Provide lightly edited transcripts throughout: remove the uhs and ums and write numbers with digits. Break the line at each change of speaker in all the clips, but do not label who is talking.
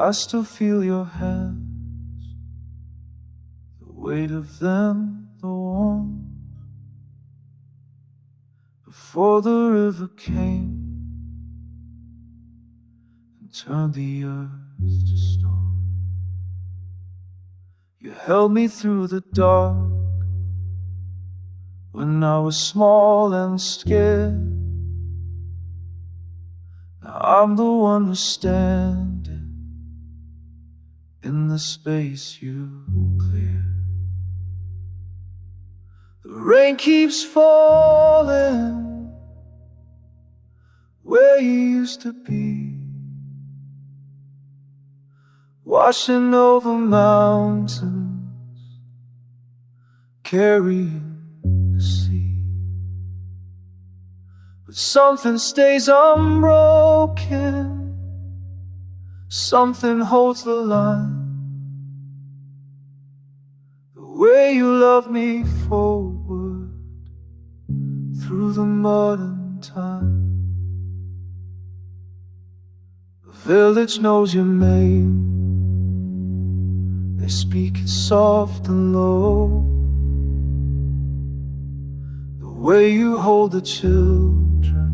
I still feel your hands, the weight of them, the warmth. Before the river came and turned the earth to stone, you held me through the dark when I was small and scared. Now I'm the one who's standing in the space you cleared. The rain keeps falling where you used to be, washing over mountains, carrying the sea. But something stays unbroken, something holds the line. The way you love me forward through the mud and time. The village knows your name, they speak it soft and low. The way you hold the children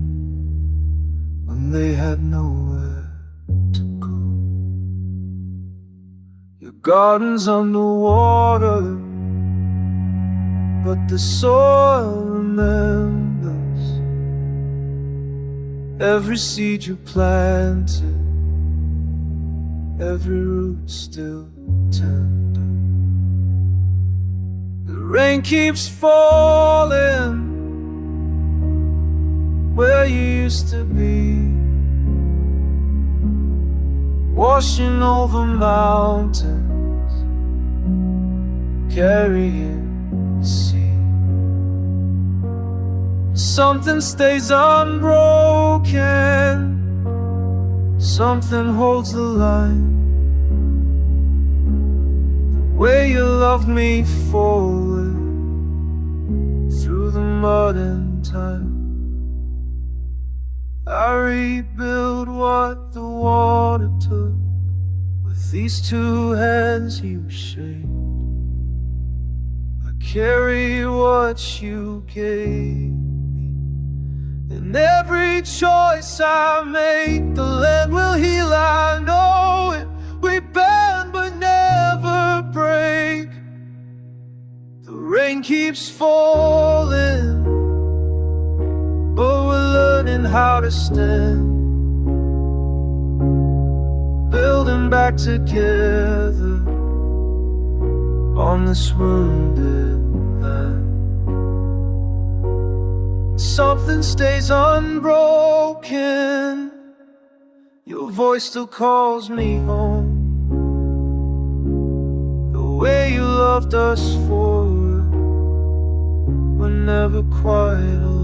when they had nowhere to go. Your garden's underwater, but the soil remembers every seed you planted, every root still tender. The rain keeps falling where you used to be, washing over mountains, carrying the sea. Something stays unbroken, something holds the line. The way you loved me forward through the mud and time. I rebuild what the water took with these two hands you shaped. I carry what you gave me. In every choice I make, the land will heal, I know it. We bend but never break. The rain keeps falling, but we're learning how to stand, building back together on this wounded land. Something stays unbroken, your voice still calls me home. The way you loved us forward, we're never quite alone.